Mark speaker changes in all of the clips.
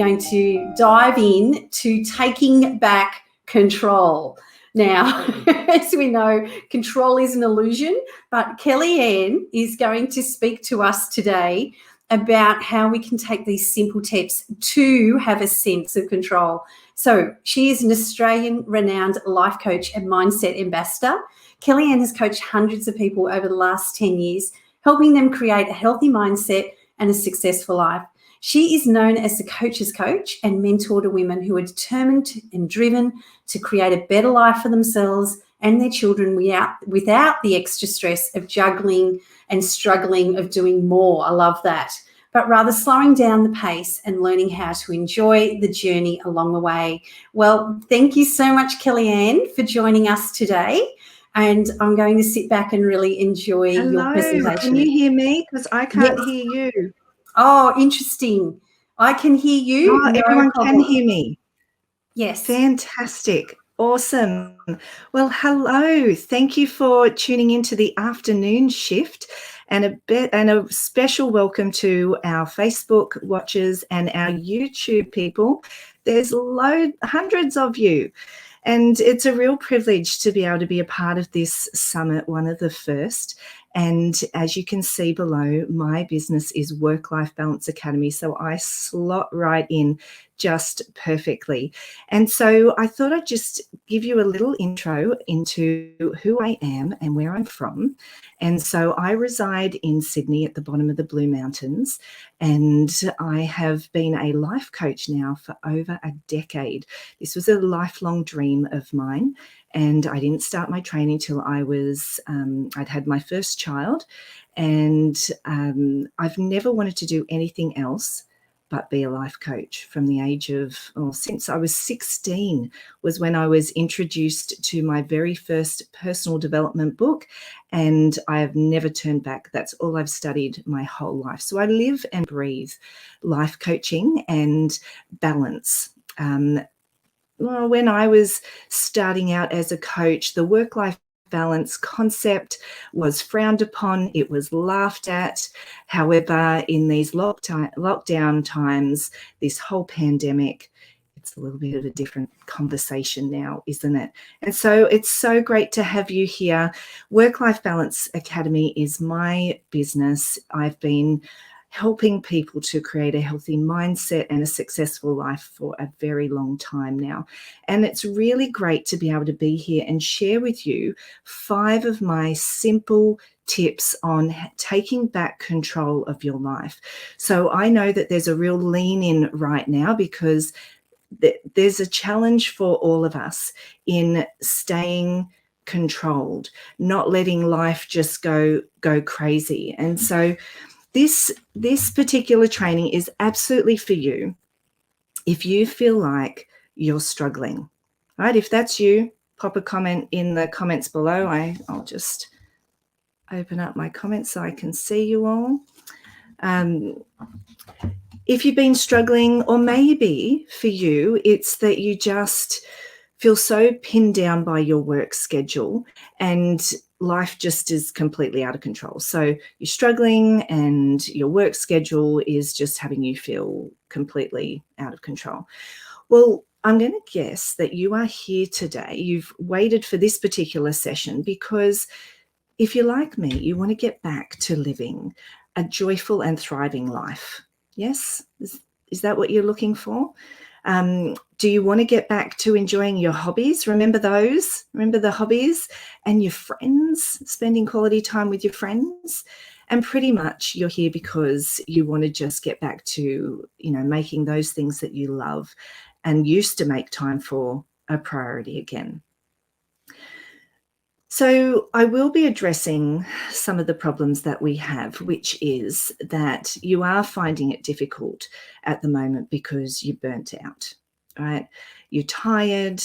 Speaker 1: going to dive in to taking back control. Now, as we know, control is an illusion, but Kellyanne is going to speak to us today about how we can take these simple tips to have a sense of control. So she is an Australian renowned life coach and mindset ambassador. Kellyanne has coached hundreds of people over the last 10 years, helping them create a healthy mindset and a successful life. She is known as the coach's coach and mentor to women who are determined and driven to create a better life for themselves and their children without the extra stress of juggling and struggling of doing more. I love that. But rather slowing down the pace and learning how to enjoy the journey along the way. Well, thank you so much, Kellyanne, for joining us today. And I'm going to sit back and really enjoy your presentation.
Speaker 2: Can you hear me? Because I can't hear you.
Speaker 1: Oh, interesting. I can hear you.
Speaker 2: Oh, everyone can hear me.
Speaker 1: Yes.
Speaker 2: Fantastic. Awesome. Well, hello. Thank you for tuning into the afternoon shift, and a special welcome to our Facebook watchers and our YouTube people. There's hundreds of you. And it's a real privilege to be able to be a part of this summit, one of the first. And as you can see below, my business is Work-Life Balance Academy. So I slot right in just perfectly. And so I thought I'd just give you a little intro into who I am and where I'm from. And so I reside in Sydney at the bottom of the Blue Mountains, and I have been a life coach now for over a decade. This was a lifelong dream of mine, and I didn't start my training till I'd had my first child, and I've never wanted to do anything else but be a life coach from the age of, since I was 16 was when I was introduced to my very first personal development book, and I have never turned back. That's all I've studied my whole life. So I live and breathe life coaching and balance. When I was starting out as a coach, the work-life balance concept was frowned upon. It was laughed at. However, in these lockdown times, this whole pandemic, it's a little bit of a different conversation now, isn't it? And so it's so great to have you here. Work-Life Balance Academy is my business. I've been helping people to create a healthy mindset and a successful life for a very long time now. And it's really great to be able to be here and share with you 5 of my simple tips on taking back control of your life. So I know that there's a real lean in right now because there's a challenge for all of us in staying controlled, not letting life just go crazy. And so this particular training is absolutely for you if you feel like you're struggling, right? If that's you, pop a comment in the comments below. I'll just open up my comments so I can see you all. If you've been struggling, or maybe for you, it's that you just feel so pinned down by your work schedule and life just is completely out of control. So you're struggling and your work schedule is just having you feel completely out of control. Well, I'm going to guess that you are here today. You've waited for this particular session because if you're like me, you want to get back to living a joyful and thriving life. Yes? Is that what you're looking for? Do you want to get back to enjoying your hobbies? Remember those? Remember the hobbies and your friends, spending quality time with your friends? And pretty much you're here because you want to just get back to, making those things that you love and used to make time for a priority again. So I will be addressing some of the problems that we have, which is that you are finding it difficult at the moment because you're burnt out, right? You're tired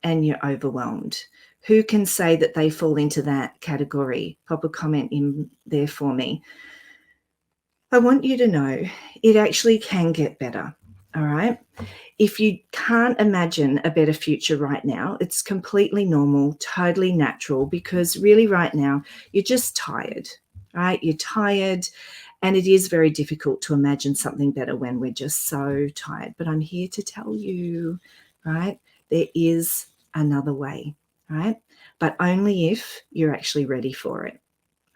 Speaker 2: and you're overwhelmed. Who can say that they fall into that category? Pop a comment in there for me. I want you to know it actually can get better, all right? If you can't imagine a better future right now, it's completely normal, totally natural, because really right now you're just tired, right? You're tired And it is very difficult to imagine something better when we're just so tired. But I'm here to tell you, right, there is another way, right? But only if you're actually ready for it,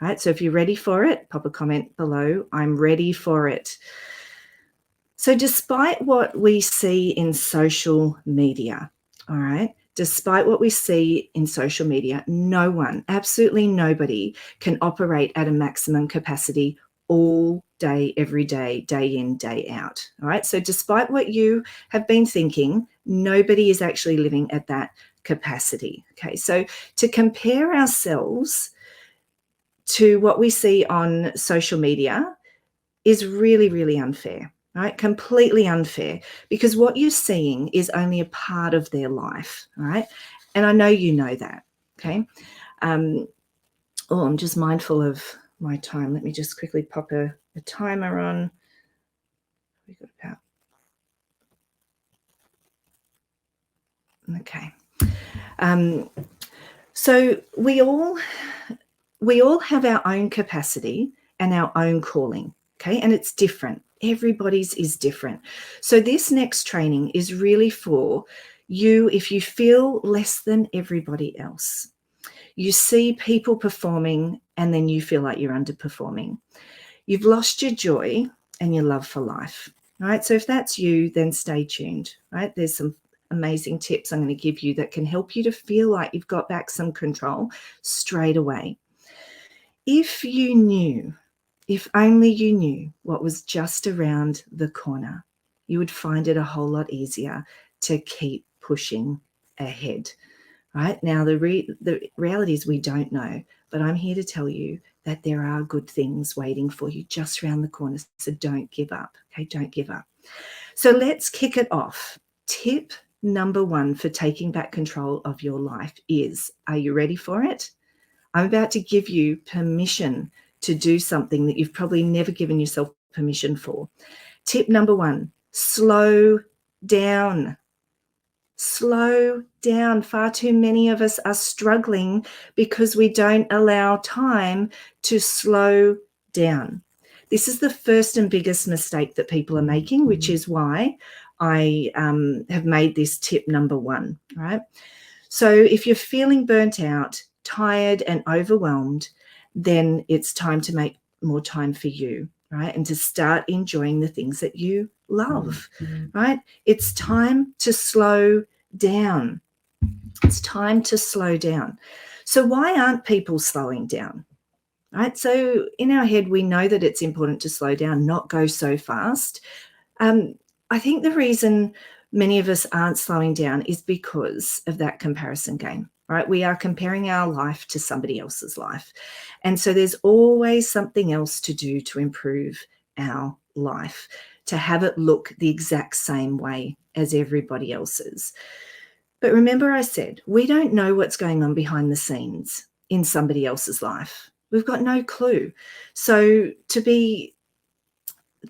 Speaker 2: right? So if you're ready for it, pop a comment below. I'm ready for it. So despite what we see in social media, all right, despite what we see in social media, no one, absolutely nobody can operate at a maximum capacity all day, every day, day in, day out. All right. So despite what you have been thinking, nobody is actually living at that capacity. Okay. So to compare ourselves to what we see on social media is really, really unfair. Right? Completely unfair, because what you're seeing is only a part of their life, right? And I know you know that, okay? I'm just mindful of my time. Let me just quickly pop a timer on. We've got about, okay. So we all have our own capacity and our own calling, okay? And it's different. Everybody's is different. So this next training is really for you if you feel less than everybody else. You see people performing and then you feel like you're underperforming. You've lost your joy and your love for life, right? So if that's you, then stay tuned, right? There's some amazing tips I'm going to give you that can help you to feel like you've got back some control straight away. If you knew, if only you knew what was just around the corner, you would find it a whole lot easier to keep pushing ahead, right? Now, the reality is we don't know, but I'm here to tell you that there are good things waiting for you just around the corner. So don't give up, okay? Don't give up. So let's kick it off. Tip number 1 for taking back control of your life is, are you ready for it? I'm about to give you permission to do something that you've probably never given yourself permission for. Tip number 1, slow down. Slow down. Far too many of us are struggling because we don't allow time to slow down. This is the first and biggest mistake that people are making, which is why I have made this tip number 1, right? So if you're feeling burnt out, tired and overwhelmed, then it's time to make more time for you, right? And to start enjoying the things that you love, right? It's time to slow down. It's time to slow down. So why aren't people slowing down? Right? So in our head, we know that it's important to slow down, not go so fast. I think the reason many of us aren't slowing down is because of that comparison game, right? We are comparing our life to somebody else's life. And so there's always something else to do to improve our life, to have it look the exact same way as everybody else's. But remember I said, we don't know what's going on behind the scenes in somebody else's life. We've got no clue. So to be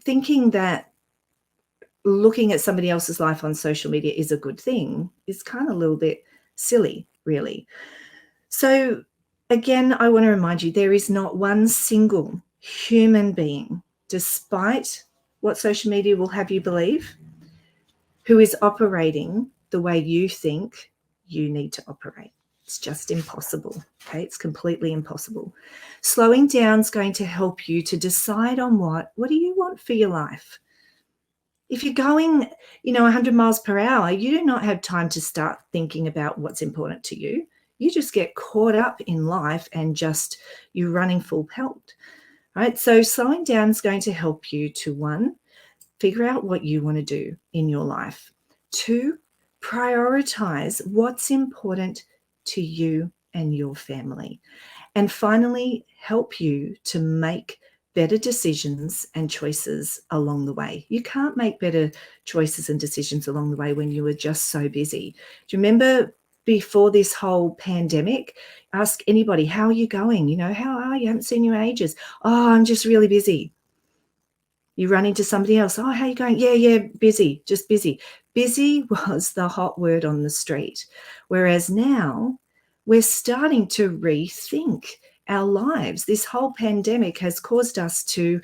Speaker 2: thinking that looking at somebody else's life on social media is a good thing is kind of a little bit silly, really. So again, I want to remind you, there is not one single human being, despite what social media will have you believe, who is operating the way you think you need to operate. It's just impossible, okay? It's completely impossible. Slowing down is going to help you to decide on what do you want for your life? If you're going, 100 miles per hour, you do not have time to start thinking about what's important to you. You just get caught up in life and just you're running full pelt, right? So slowing down is going to help you to, 1, figure out what you want to do in your life. 2, prioritize what's important to you and your family. And finally, help you to make better decisions and choices along the way. You can't make better choices and decisions along the way when you are just so busy. Do you remember before this whole pandemic, ask anybody, how are you going? How are you? I haven't seen you in ages. Oh, I'm just really busy. You run into somebody else. Oh, how are you going? Yeah, busy, just busy. Busy was the hot word on the street. Whereas now we're starting to rethink our lives. This whole pandemic has caused us to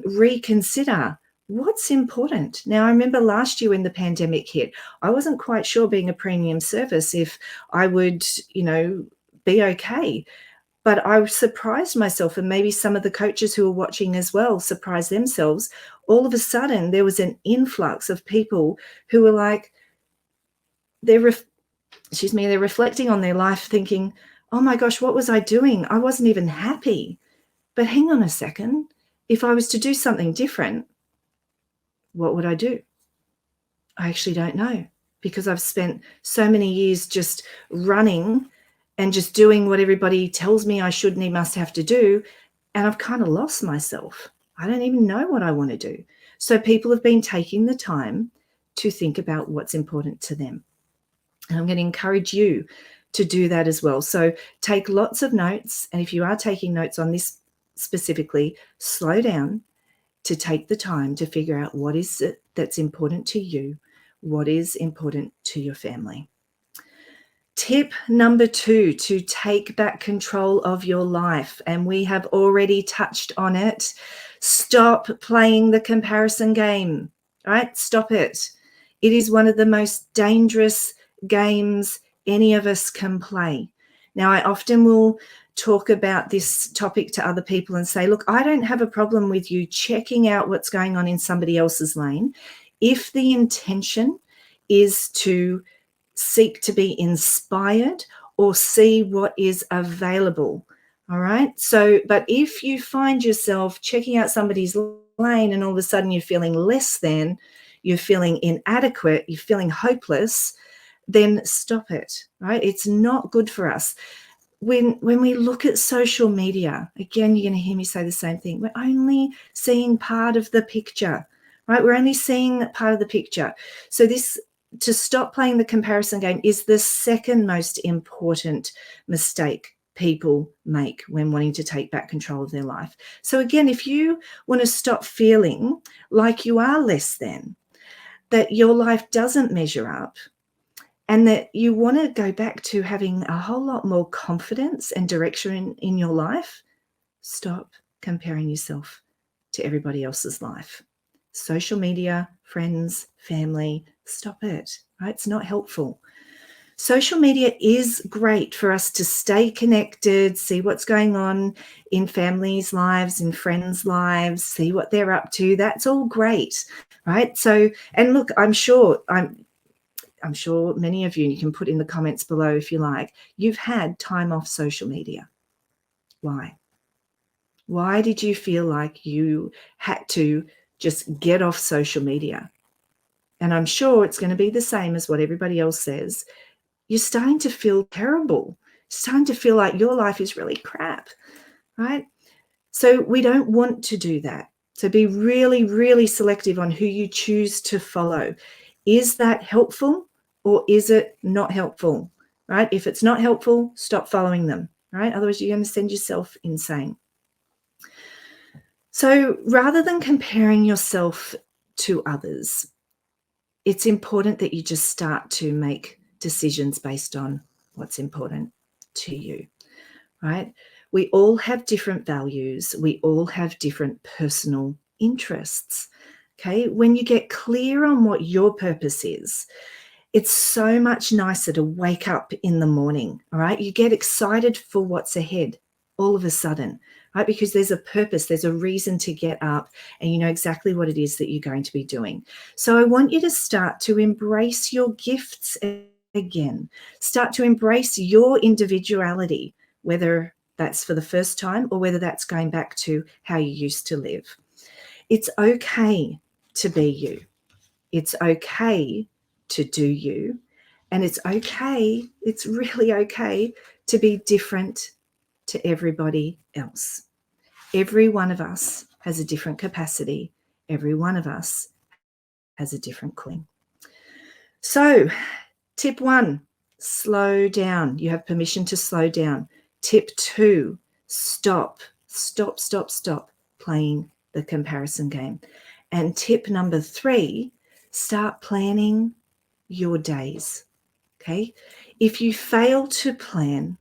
Speaker 2: reconsider what's important. Now, I remember last year when the pandemic hit, I wasn't quite sure, being a premium service, if I would, be okay. But I surprised myself, and maybe some of the coaches who were watching as well surprised themselves. All of a sudden, there was an influx of people who were like, they're reflecting on their life thinking, oh my gosh, what was I doing? I wasn't even happy. But hang on a second. If I was to do something different, what would I do? I actually don't know, because I've spent so many years just running and just doing what everybody tells me I should and must have to do. And I've kind of lost myself. I don't even know what I want to do. So people have been taking the time to think about what's important to them. And I'm going to encourage you to do that as well. So take lots of notes. And if you are taking notes on this specifically, slow down to take the time to figure out what is it that's important to you, what is important to your family. Tip number 2, to take back control of your life. And we have already touched on it. Stop playing the comparison game, right? Stop it. It is one of the most dangerous games any of us can play. Now, I often will talk about this topic to other people and say, look, I don't have a problem with you checking out what's going on in somebody else's lane if the intention is to seek to be inspired or see what is available. All right. So, but if you find yourself checking out somebody's lane and all of a sudden you're feeling less than, you're feeling inadequate, you're feeling hopeless, then stop it. Right. It's not good for us. When we look at social media, again, you're going to hear me say the same thing. We're only seeing part of the picture, right? We're only seeing part of the picture. So to stop playing the comparison game is the second most important mistake people make when wanting to take back control of their life. So again, if you want to stop feeling like you are less than, that your life doesn't measure up, and that you want to go back to having a whole lot more confidence and direction in your life, stop comparing yourself to everybody else's life. Social media, friends, family, stop it, right? It's not helpful. Social media is great for us to stay connected, see what's going on in families' lives, in friends' lives, see what they're up to. That's all great, right? So, and look, I'm sure many of you, and you can put in the comments below if you like, you've had time off social media. Why? Why did you feel like you had to just get off social media? And I'm sure it's going to be the same as what everybody else says. You're starting to feel terrible. It's starting to feel like your life is really crap, right? So we don't want to do that. So be really, really selective on who you choose to follow. Is that helpful or is it not helpful, right? If it's not helpful, stop following them, right? Otherwise, you're going to send yourself insane. So rather than comparing yourself to others, it's important that you just start to make decisions based on what's important to you, right? We all have different values. We all have different personal interests, okay? When you get clear on what your purpose is, it's so much nicer to wake up in the morning, all right? You get excited for what's ahead all of a sudden, right? Because there's a purpose, there's a reason to get up, and you know exactly what it is that you're going to be doing. So I want you to start to embrace your gifts again. Start to embrace your individuality, whether that's for the first time or whether that's going back to how you used to live. It's okay to be you. It's okay to do you. And it's really okay to be different to everybody else. Every one of us has a different capacity. Every one of us has a different calling. So, tip 1, slow down. You have permission to slow down. Tip 2, stop playing the comparison game. And tip number 3, start planning your days. Okay? If you fail to plan,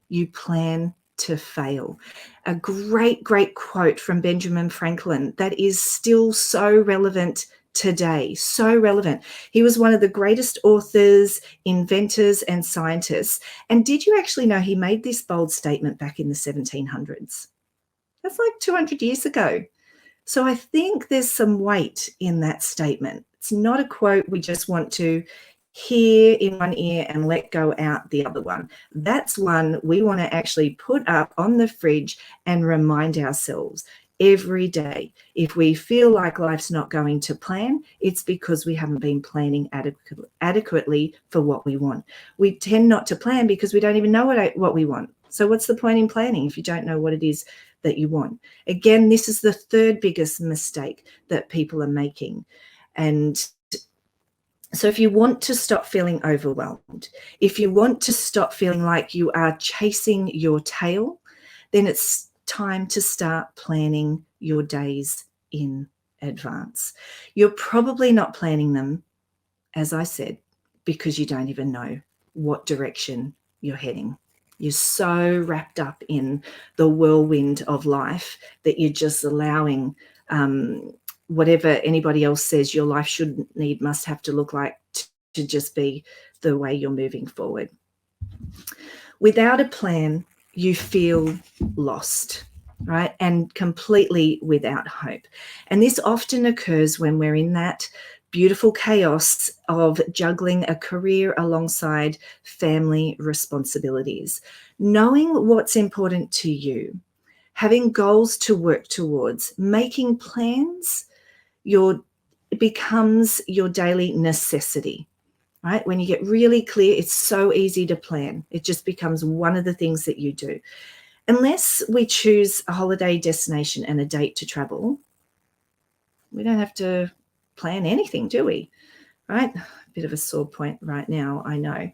Speaker 2: you plan to fail. A great, great quote from Benjamin Franklin that is still so relevant today, so relevant. He was one of the greatest authors, inventors, and scientists. And did you actually know he made this bold statement back in the 1700s? That's like 200 years ago. So I think there's some weight in that statement. It's not a quote we just want to hear in one ear and let go out the other one. That's one we want to actually put up on the fridge and remind ourselves every day. If we feel like life's not going to plan, it's because we haven't been planning adequately for what we want. We tend not to plan because we don't even know what we want. So what's the point in planning if you don't know what it is that you want? Again, this is the third biggest mistake that people are making. And so if you want to stop feeling overwhelmed, if you want to stop feeling like you are chasing your tail, then it's time to start planning your days in advance. You're probably not planning them, as I said, because you don't even know what direction you're heading. You're so wrapped up in the whirlwind of life that you're just allowing whatever anybody else says your life should need, must have to look like to just be the way you're moving forward. Without a plan, you feel lost, right? And completely without hope. And this often occurs when we're in that beautiful chaos of juggling a career alongside family responsibilities. Knowing what's important to you, having goals to work towards, making plans, it becomes your daily necessity, right? When you get really clear, it's so easy to plan. It just becomes one of the things that you do. Unless we choose a holiday destination and a date to travel, we don't have to plan anything, do we? Right? Bit of a sore point right now, I know.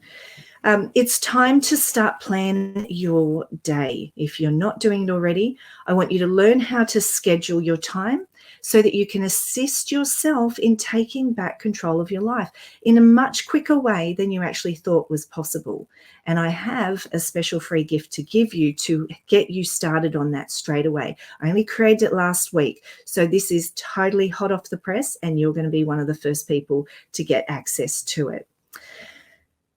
Speaker 2: It's time to start planning your day. If you're not doing it already, I want you to learn how to schedule your time so that you can assist yourself in taking back control of your life in a much quicker way than you actually thought was possible. And I have a special free gift to give you to get you started on that straight away. I only created it last week, so this is totally hot off the press, and you're going to be one of the first people to get access to it.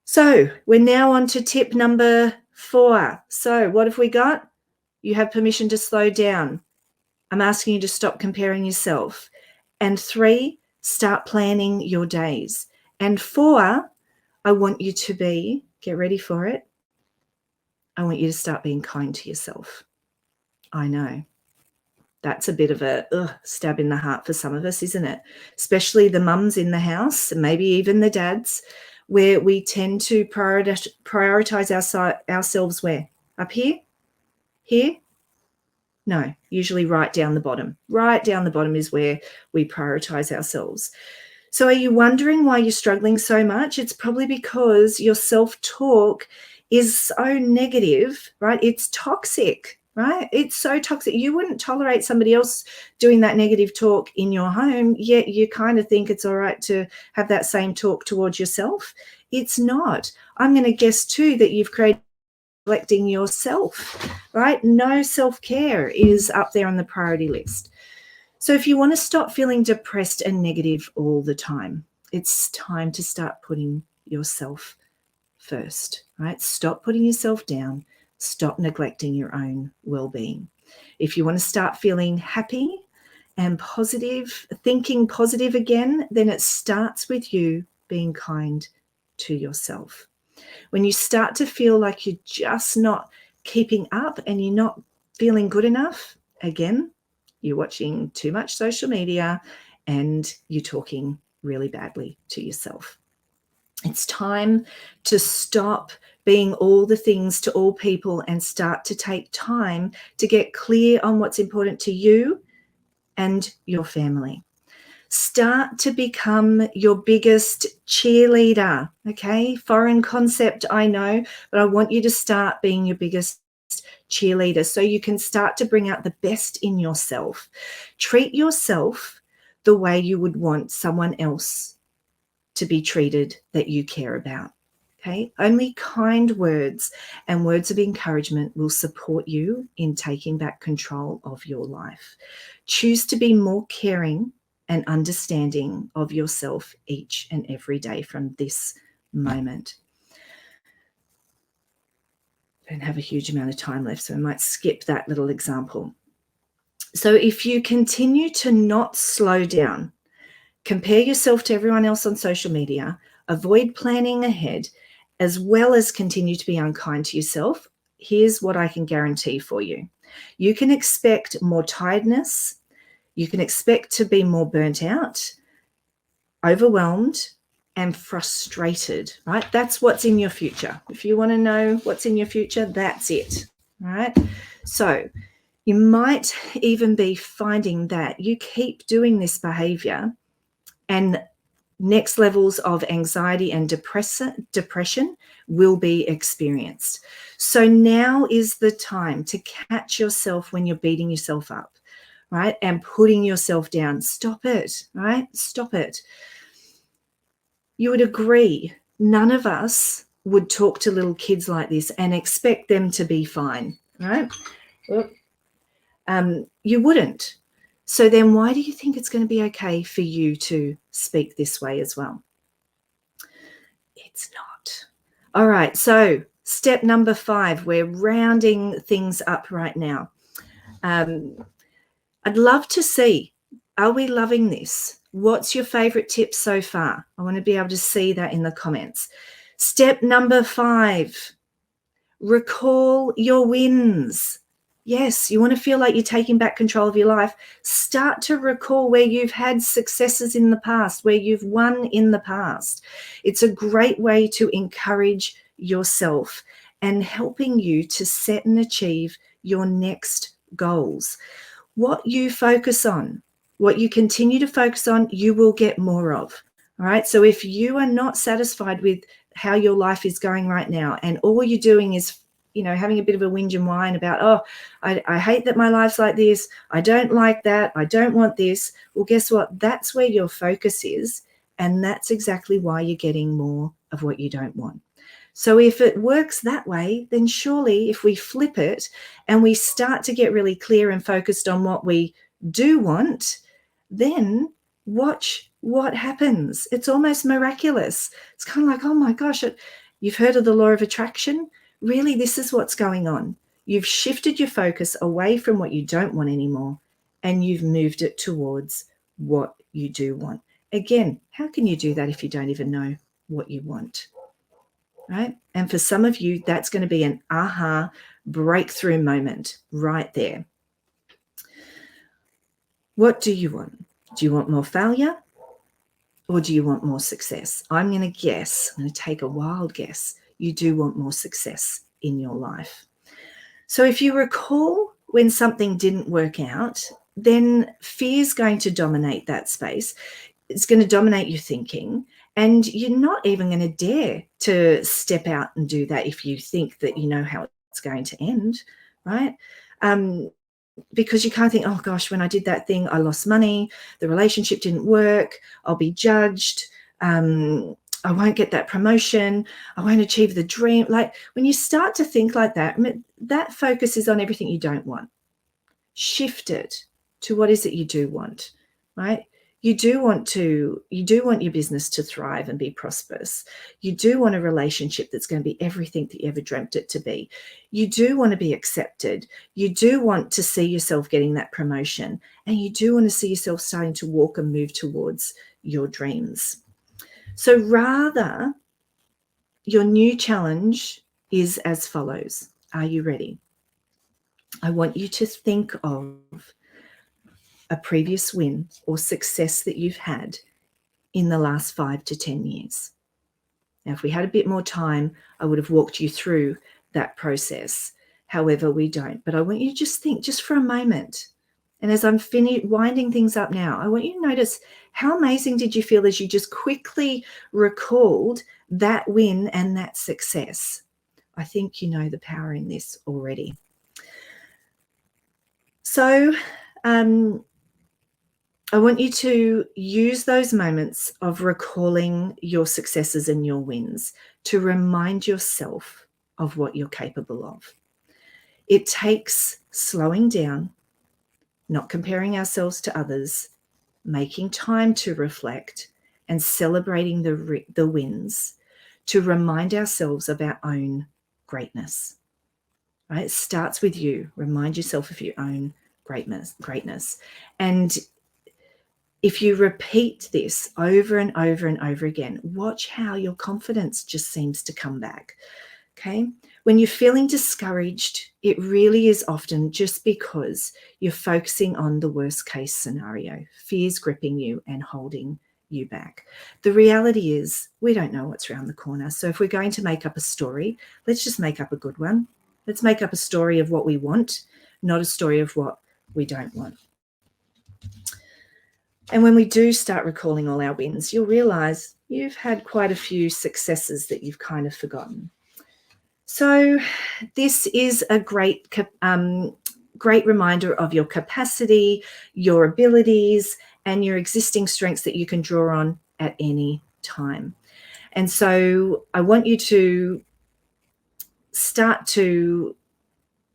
Speaker 2: So we're now on to tip number 4. So what have we got? You have permission to slow down. I'm asking you to stop comparing yourself. And 3, start planning your days. And 4, I want you to be, get ready for it, I want you to start being kind to yourself. I know. That's a bit of a stab in the heart for some of us, isn't it? Especially the mums in the house, and maybe even the dads, where we tend to prioritize ourselves where? Up here? Here? No, usually right down the bottom. Right down the bottom is where we prioritize ourselves. So are you wondering why you're struggling so much? It's probably because your self-talk is so negative, right? It's toxic, right? It's so toxic. You wouldn't tolerate somebody else doing that negative talk in your home, yet you kind of think it's all right to have that same talk towards yourself. It's not. I'm going to guess too that you've created neglecting yourself, right? No self-care is up there on the priority list. So if you want to stop feeling depressed and negative all the time, it's time to start putting yourself first, right? Stop putting yourself down. Stop neglecting your own well-being. If you want to start feeling happy and positive, thinking positive again, then it starts with you being kind to yourself. When you start to feel like you're just not keeping up and you're not feeling good enough, again, you're watching too much social media and you're talking really badly to yourself. It's time to stop being all the things to all people and start to take time to get clear on what's important to you and your family. Start to become your biggest cheerleader, okay? Foreign concept, I know, but I want you to start being your biggest cheerleader so you can start to bring out the best in yourself. Treat yourself the way you would want someone else to be treated that you care about, Okay, only kind words and words of encouragement will support you in taking back control of your life. Choose to be more caring and understanding of yourself each and every day from this moment. I don't have a huge amount of time left, so I might skip that little example. So if you continue to not slow down, compare yourself to everyone else on social media, avoid planning ahead, as well as continue to be unkind to yourself, here's what I can guarantee for you. You can expect more tiredness. You can expect to be more burnt out, overwhelmed, and frustrated, right? That's what's in your future. If you want to know what's in your future, that's it, right? So you might even be finding that you keep doing this behavior and next levels of anxiety and depression will be experienced. So now is the time to catch yourself when you're beating yourself up, right? And putting yourself down. Stop it, right? Stop it. You would agree, none of us would talk to little kids like this and expect them to be fine, right? You wouldn't. So then why do you think it's going to be okay for you to speak this way as well? It's not. All right, so step number 5, we're rounding things up right now. I'd love to see, are we loving this? What's your favorite tip so far? I want to be able to see that in the comments. Step number 5, recall your wins. Yes, you want to feel like you're taking back control of your life. Start to recall where you've had successes in the past, where you've won in the past. It's a great way to encourage yourself and helping you to set and achieve your next goals. What you focus on, what you continue to focus on, you will get more of. All right. So if you are not satisfied with how your life is going right now, and all you're doing is, having a bit of a whinge and whine about, oh, I hate that my life's like this. I don't like that. I don't want this. Well, guess what? That's where your focus is. And that's exactly why you're getting more of what you don't want. So if it works that way, then surely if we flip it and we start to get really clear and focused on what we do want, then watch what happens. It's almost miraculous. It's kind of like, oh my gosh, you've heard of the law of attraction? Really, this is what's going on. You've shifted your focus away from what you don't want anymore, and you've moved it towards what you do want. Again, how can you do that if you don't even know what you want? Right? And for some of you, that's going to be an aha breakthrough moment right there. What do you want? Do you want more failure or do you want more success? I'm going to take a wild guess. You do want more success in your life. So if you recall when something didn't work out, then fear is going to dominate that space. It's going to dominate your thinking, and you're not even going to dare to step out and do that if you think that you know how it's going to end, right? Because you can't think, oh gosh, when I did that thing, I lost money, the relationship didn't work, I'll be judged, I won't get that promotion, I won't achieve the dream. Like when you start to think like that, that focus is on everything you don't want. Shift it to what is it you do want, right? You do want your business to thrive and be prosperous. You do want a relationship that's going to be everything that you ever dreamt it to be. You do want to be accepted. You do want to see yourself getting that promotion, and you do want to see yourself starting to walk and move towards your dreams. So rather, your new challenge is as follows. Are you ready? I want you to think of a previous win or success that you've had in the last 5 to 10 years. Now, if we had a bit more time, I would have walked you through that process. However, we don't. But I want you to just think just for a moment. And as I'm winding things up now, I want you to notice how amazing did you feel as you just quickly recalled that win and that success. I think you know the power in this already. So, I want you to use those moments of recalling your successes and your wins to remind yourself of what you're capable of. It takes slowing down, not comparing ourselves to others, making time to reflect, and celebrating the wins to remind ourselves of our own greatness. Right? It starts with you. Remind yourself of your own greatness. And if you repeat this over and over and over again, watch how your confidence just seems to come back. Okay? When you're feeling discouraged, it really is often just because you're focusing on the worst case scenario. Fear's gripping you and holding you back. The reality is we don't know what's around the corner. So if we're going to make up a story, let's just make up a good one. Let's make up a story of what we want, not a story of what we don't want. And when we do start recalling all our wins, you'll realize you've had quite a few successes that you've kind of forgotten. So this is a great reminder of your capacity, your abilities, and your existing strengths that you can draw on at any time. And so I want you to start to,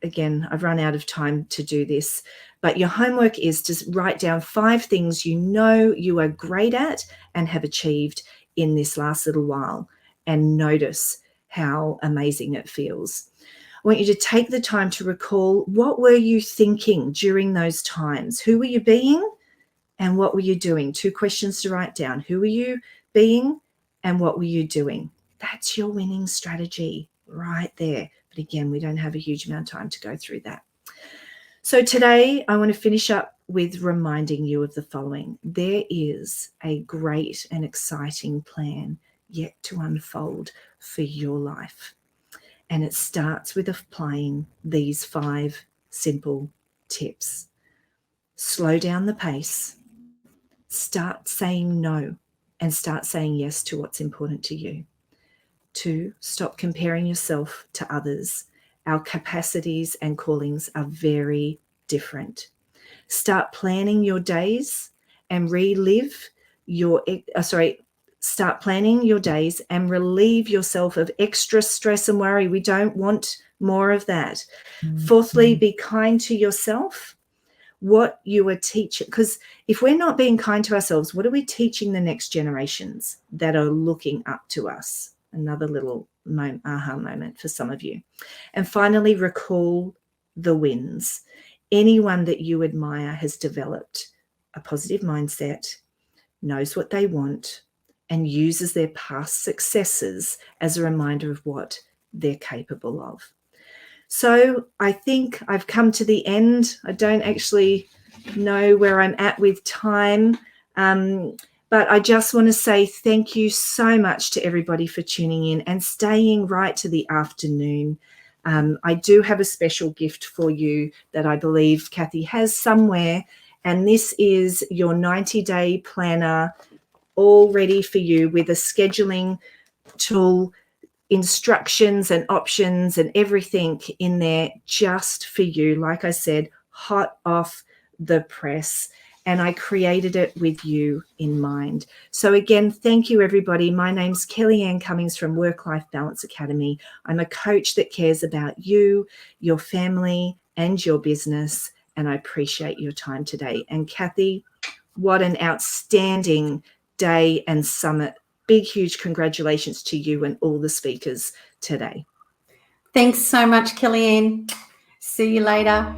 Speaker 2: again, I've run out of time to do this, but your homework is to write down 5 things you know you are great at and have achieved in this last little while, and notice how amazing it feels. I want you to take the time to recall, what were you thinking during those times? Who were you being and what were you doing? 2 questions to write down. Who were you being and what were you doing? That's your winning strategy right there. But again, we don't have a huge amount of time to go through that. So today I want to finish up with reminding you of the following. There is a great and exciting plan yet to unfold for your life. And it starts with applying these 5 simple tips. Slow down the pace. Start saying no and start saying yes to what's important to you. 2, stop comparing yourself to others. Our capacities and callings are very different. Start planning your days and start planning your days and relieve yourself of extra stress and worry. We don't want more of that. Mm-hmm. 4thly, be kind to yourself. What you are teaching, because if we're not being kind to ourselves, what are we teaching the next generations that are looking up to us? Another little aha moment for some of you. And finally, recall the wins. Anyone that you admire has developed a positive mindset, knows what they want, and uses their past successes as a reminder of what they're capable of. So I think I've come to the end. I don't actually know where I'm at with time, but I just want to say thank you so much to everybody for tuning in and staying right to the afternoon. I do have a special gift for you that I believe Kathy has somewhere, and this is your 90-day planner, all ready for you with a scheduling tool, instructions and options and everything in there just for you. Like I said, hot off the press. And I created it with you in mind. So again, thank you, everybody. My name's Kellyanne Cummings from Work-Life Balance Academy. I'm a coach that cares about you, your family, and your business. And I appreciate your time today. And Kathy, what an outstanding day and summit. Big, huge congratulations to you and all the speakers today.
Speaker 1: Thanks so much, Kellyanne. See you later.